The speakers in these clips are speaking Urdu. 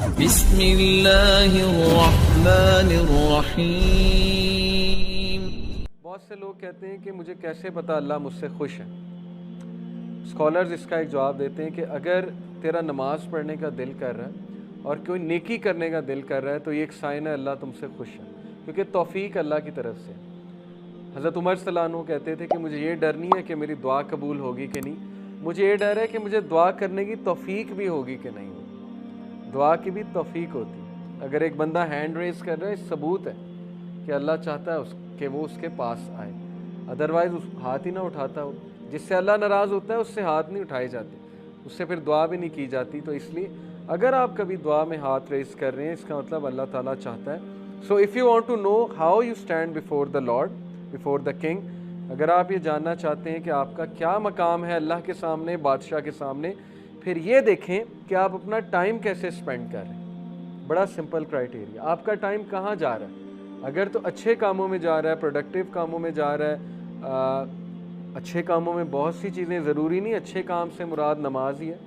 بسم اللہ الرحمن الرحیم۔ بہت سے لوگ کہتے ہیں کہ مجھے کیسے پتہ اللہ مجھ سے خوش ہے۔ اسکالرز اس کا ایک جواب دیتے ہیں کہ اگر تیرا نماز پڑھنے کا دل کر رہا ہے اور کوئی نیکی کرنے کا دل کر رہا ہے تو یہ ایک سائن ہے اللہ تم سے خوش ہے، کیونکہ توفیق اللہ کی طرف سے۔ حضرت عمر صلی اللہ عنہ کہتے تھے کہ مجھے یہ ڈر نہیں ہے کہ میری دعا قبول ہوگی کہ نہیں، مجھے یہ ڈر ہے کہ مجھے دعا کرنے کی توفیق بھی ہوگی کہ نہیں۔ دعا کی بھی توفیق ہوتی ہے۔ اگر ایک بندہ ہینڈ ریز کر رہا ہے، ثبوت ہے کہ اللہ چاہتا ہے کہ وہ اس کے پاس آئے، ادروائز ہاتھ ہی نہ اٹھاتا ہو۔ جس سے اللہ ناراض ہوتا ہے اس سے ہاتھ نہیں اٹھائے جاتے، اس سے پھر دعا بھی نہیں کی جاتی۔ تو اس لیے اگر آپ کبھی دعا میں ہاتھ ریز کر رہے ہیں، اس کا مطلب اللہ تعالیٰ چاہتا ہے۔ So if you want to know how you stand before the Lord, before the King, اگر آپ یہ جاننا چاہتے ہیں کہ آپ کا کیا مقام ہے اللہ کے سامنے، بادشاہ کے سامنے، پھر یہ دیکھیں کہ آپ اپنا ٹائم کیسے اسپینڈ کر رہے ہیں۔ بڑا سمپل کرائٹیریا، آپ کا ٹائم کہاں جا رہا ہے۔ اگر تو اچھے کاموں میں جا رہا ہے، پروڈکٹیو کاموں میں جا رہا ہے، اچھے کاموں میں بہت سی چیزیں، ضروری نہیں اچھے کام سے مراد نماز ہی ہے،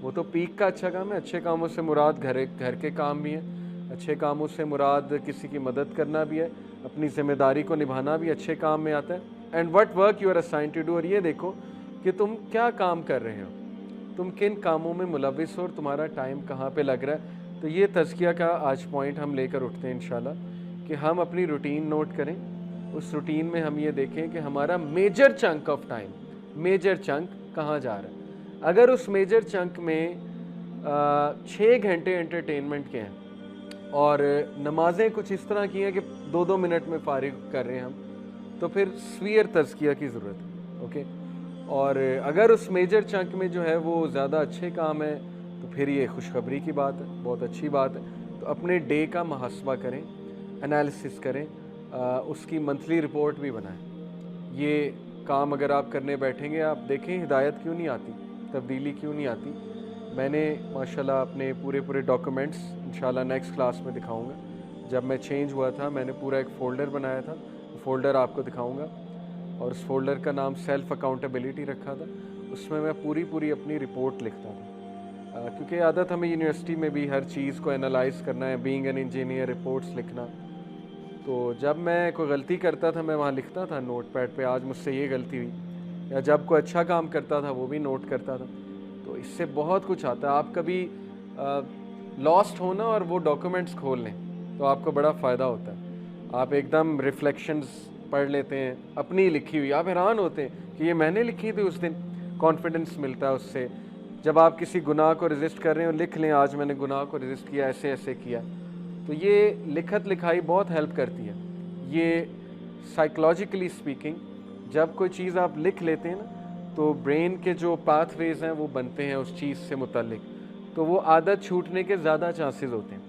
وہ تو پیک کا اچھا کام ہے۔ اچھے کاموں سے مراد گھر کے کام بھی ہیں، اچھے کاموں سے مراد کسی کی مدد کرنا بھی ہے، اپنی ذمہ داری کو نبھانا بھی اچھے کام میں آتا ہے۔ And what work you are assigned to do, اور یہ دیکھو کہ تم کیا کام کر رہے ہو، تم کن کاموں میں ملوث ہو اور تمہارا ٹائم کہاں پہ لگ رہا ہے۔ تو یہ تزکیہ کا آج پوائنٹ ہم لے کر اٹھتے ہیں انشاءاللہ، کہ ہم اپنی روٹین نوٹ کریں۔ اس روٹین میں ہم یہ دیکھیں کہ ہمارا major chunk of time, major chunk کہاں جا رہا ہے۔ اگر اس میجر چنک میں 6 گھنٹے انٹرٹینمنٹ کے ہیں اور نمازیں کچھ اس طرح کی ہیں کہ 2 منٹ میں فارغ کر رہے ہیں ہم، تو پھر سویر تزکیہ کی ضرورت ہے، اوکے۔ اور اگر اس میجر چنک میں جو ہے وہ زیادہ اچھے کام ہے تو پھر یہ خوشخبری کی بات ہے، بہت اچھی بات ہے۔ تو اپنے ڈے کا محاسبہ کریں، انالیسس کریں، اس کی منتھلی رپورٹ بھی بنائیں۔ یہ کام اگر آپ کرنے بیٹھیں گے، آپ دیکھیں ہدایت کیوں نہیں آتی، تبدیلی کیوں نہیں آتی۔ میں نے ماشاءاللہ اپنے پورے ڈاکومنٹس انشاءاللہ نیکسٹ کلاس میں دکھاؤں گا۔ جب میں چینج ہوا تھا میں نے پورا ایک فولڈر بنایا تھا، فولڈر آپ کو دکھاؤں گا، اور اس فولڈر کا نام سیلف اکاؤنٹیبلٹی رکھا تھا۔ اس میں پوری اپنی رپورٹ لکھتا تھا، کیونکہ عادت ہمیں یونیورسٹی میں بھی ہر چیز کو انالائز کرنا ہے، بینگ این انجینئر، رپورٹس لکھنا۔ تو جب میں کوئی غلطی کرتا تھا میں وہاں لکھتا تھا نوٹ پیڈ پہ، آج مجھ سے یہ غلطی ہوئی، یا جب کوئی اچھا کام کرتا تھا وہ بھی نوٹ کرتا تھا۔ تو اس سے بہت کچھ آتا ہے۔ آپ کبھی لاسٹ ہونا اور وہ ڈاکومنٹس کھول لیں تو آپ کو بڑا فائدہ ہوتا ہے۔ آپ ایک دم ریفلیکشنز پڑھ لیتے ہیں اپنی لکھی ہوئی، آپ حیران ہوتے ہیں کہ یہ میں نے لکھی تھی اس دن، کانفیڈنس ملتا ہے اس سے۔ جب آپ کسی گناہ کو ریزسٹ کر رہے ہو، لکھ لیں آج میں نے گناہ کو ریزسٹ کیا، ایسے کیا۔ تو یہ لکھت لکھائی بہت ہیلپ کرتی ہے۔ یہ سائیکولوجیکلی اسپیکنگ، جب کوئی چیز آپ لکھ لیتے ہیں نا تو برین کے جو پاتھ ویز ہیں وہ بنتے ہیں اس چیز سے متعلق، تو وہ عادت چھوٹنے کے زیادہ چانسز ہوتے ہیں۔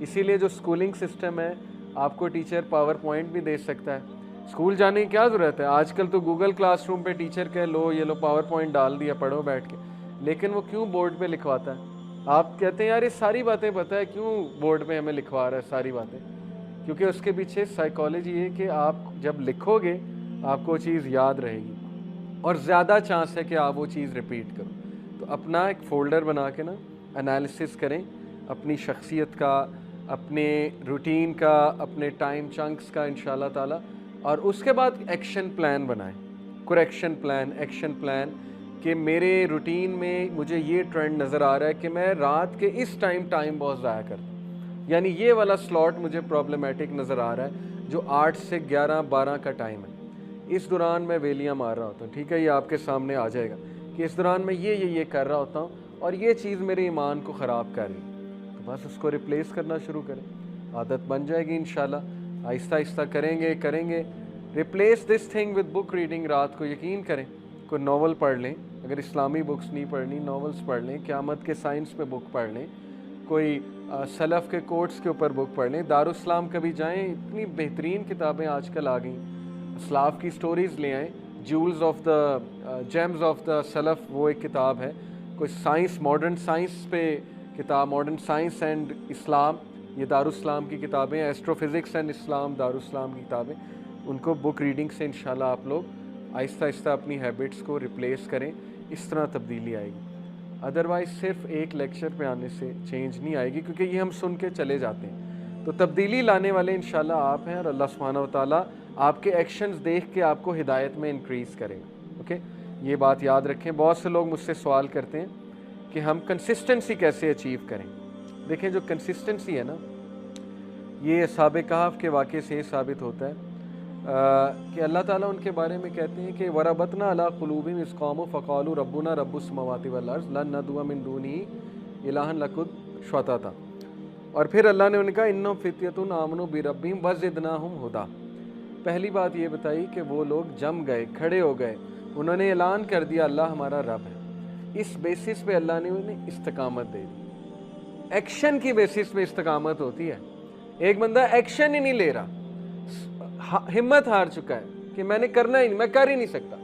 اسی لیے جو اسکولنگ سسٹم ہے، آپ کو ٹیچر پاور پوائنٹ بھی دے سکتا ہے، اسکول جانے کی کیا ضرورت ہے۔ آج کل تو گوگل کلاس روم پہ ٹیچر کہ لو یہ لو پاور پوائنٹ ڈال دیا، پڑھو بیٹھ کے، لیکن وہ کیوں بورڈ پہ لکھواتا ہے؟ آپ کہتے ہیں یار یہ ساری باتیں پتہ ہے، کیوں بورڈ پہ ہمیں لکھوا رہا ہے ساری باتیں؟ کیونکہ اس کے پیچھے سائیکالوجی ہے کہ آپ جب لکھو گے آپ کو وہ چیز یاد رہے گی، اور زیادہ چانس ہے کہ آپ وہ چیز ریپیٹ کرو۔ تو اپنا ایک فولڈر بنا کے نا انالیسس کریں اپنی شخصیت کا، اپنے روٹین کا، اپنے ٹائم چنکس کا انشاءاللہ تعالی، اور اس کے بعد ایکشن پلان بنائیں، کریکشن پلان، ایکشن پلان، کہ میرے روٹین میں مجھے یہ ٹرینڈ نظر آ رہا ہے کہ میں رات کے اس ٹائم بہت ضائع کرتا ہوں، یعنی یہ والا سلاٹ مجھے پرابلمیٹک نظر آ رہا ہے جو 8 سے 11-12 کا ٹائم ہے، اس دوران میں ویلیاں مار رہا ہوتا ہوں۔ ٹھیک ہے، یہ آپ کے سامنے آ جائے گا کہ اس دوران میں یہ کر رہا ہوتا ہوں اور یہ چیز میرے ایمان کو خراب کر رہی ہے، تو بس اس کو ریپلیس کرنا شروع کریں، عادت بن جائے گی انشاءاللہ۔ آہستہ کریں گے۔ Replace this thing with book reading. رات کو یقین کریں کوئی ناول پڑھ لیں، اگر اسلامی بکس نہیں پڑھنی ناولز پڑھ لیں، قیامت کے سائنس پہ بک پڑھ لیں، کوئی سلف کے کوٹس کے اوپر بک پڑھ لیں، دارالاسلام کبھی جائیں، اتنی بہترین کتابیں آج کل آ گئیں، اسلاف کی سٹوریز لے آئیں، جیمز آف دا سلف وہ ایک کتاب ہے، کوئی سائنس، ماڈرن سائنس پہ کتاب، ماڈرن سائنس اینڈ اسلام، یہ دارالاسلام کی کتابیں، ایسٹرو فزکس اینڈ اسلام دارالاسلام کی کتابیں، ان کو بک ریڈنگ سے انشاءاللہ آپ لوگ آہستہ اپنی ہیبٹس کو ریپلیس کریں، اس طرح تبدیلی آئے گی۔ ادروائز صرف ایک لیکچر پہ آنے سے چینج نہیں آئے گی، کیونکہ یہ ہم سن کے چلے جاتے ہیں۔ تو تبدیلی لانے والے انشاءاللہ آپ ہیں، اور اللہ سبحانہ و تعالیٰ آپ کے ایکشنز دیکھ کے آپ کو ہدایت میں انکریز کرے گا۔ اوکے، یہ بات یاد رکھیں۔ بہت سے لوگ مجھ سے سوال کرتے ہیں کہ ہم کنسسٹنسی کیسے اچیو کریں۔ دیکھیں، جو کنسسٹنسی ہے نا، یہ اصحاب کہف کے واقعے سے ثابت ہوتا ہے کہ اللہ تعالیٰ ان کے بارے میں کہتے ہیں کہ وَرَبَطْنَا عَلَىٰ قُلُوبِهِمْ إِذْ قَامُوا فَقَالُوا رَبُّنَا رَبُّ السَّمَاوَاتِ وَالْأَرْضِ لَن نَّدْعُوَ مِن دُونِهِ إِلَٰهًا لَّقَدْ شَطَطَ۔ اور پھر اللہ نے ان کا إِنَّهُمْ فِتْيَةٌ آمَنُوا بِرَبِّهِمْ وَزِدْنَاهُمْ هُدًى۔ پہلی بات یہ بتائی کہ وہ لوگ جم گئے، کھڑے ہو گئے، انہوں نے اعلان کر دیا اللہ ہمارا رب ہے۔ اس بیسس پہ اللہ نے انہیں استقامت دے دی۔ ایکشن کی بیسس پہ استقامت ہوتی ہے۔ ایک بندہ ایکشن ہی نہیں لے رہا، ہمت ہار چکا ہے کہ میں نے کرنا ہی نہیں، میں کر ہی نہیں سکتا،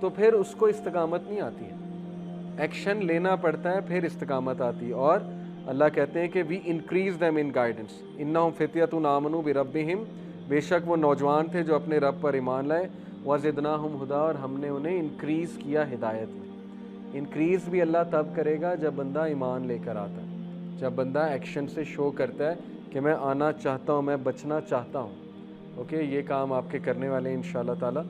تو پھر اس کو استقامت نہیں آتی ہے۔ ایکشن لینا پڑتا ہے، پھر استقامت آتی ہے۔ اور اللہ کہتے ہیں کہ we increase them in guidance, انہم فتیۃ آمنوا بربہم، بے شک وہ نوجوان تھے جو اپنے رب پر ایمان لائے، وزدناہم ہدی، اور ہم نے انہیں انکریز کیا ہدایت میں۔ انکریز بھی اللہ تب کرے گا جب بندہ ایمان لے کر آتا ہے، جب بندہ ایکشن سے شو کرتا ہے کہ میں آنا چاہتا ہوں، میں بچنا چاہتا ہوں۔ اوکے، یہ کام آپ کے کرنے والے ہیں انشاءاللہ تعالی۔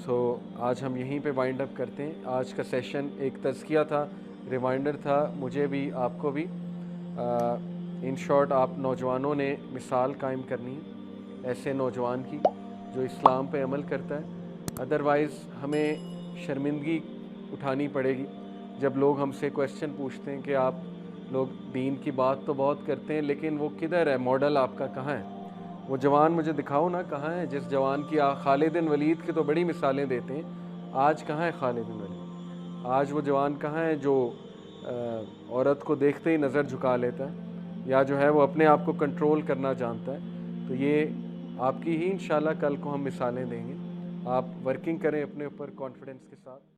سو آج ہم یہیں پہ وائنڈ اپ کرتے ہیں۔ آج کا سیشن ایک تزکیہ تھا، ریمائنڈر تھا مجھے بھی، آپ کو بھی۔ ان شارٹ، آپ نوجوانوں نے مثال قائم کرنی ہے ایسے نوجوان کی جو اسلام پہ عمل کرتا ہے، ادروائز ہمیں شرمندگی اٹھانی پڑے گی جب لوگ ہم سے کویسچن پوچھتے ہیں کہ آپ لوگ دین کی بات تو بہت کرتے ہیں لیکن وہ کدھر ہے، ماڈل آپ کا کہاں ہے؟ وہ جوان مجھے دکھاؤ نا کہاں ہے، جس جوان کی خالد بن ولید کی تو بڑی مثالیں دیتے ہیں، آج کہاں ہے خالد بن ولید؟ آج وہ جوان کہاں ہے جو عورت کو دیکھتے ہی نظر جھکا لیتا ہے، یا جو ہے وہ اپنے آپ کو کنٹرول کرنا جانتا ہے؟ تو یہ آپ کی ہی انشاءاللہ کل کو ہم مثالیں دیں گے۔ آپ ورکنگ کریں اپنے اوپر کانفیڈنس کے ساتھ۔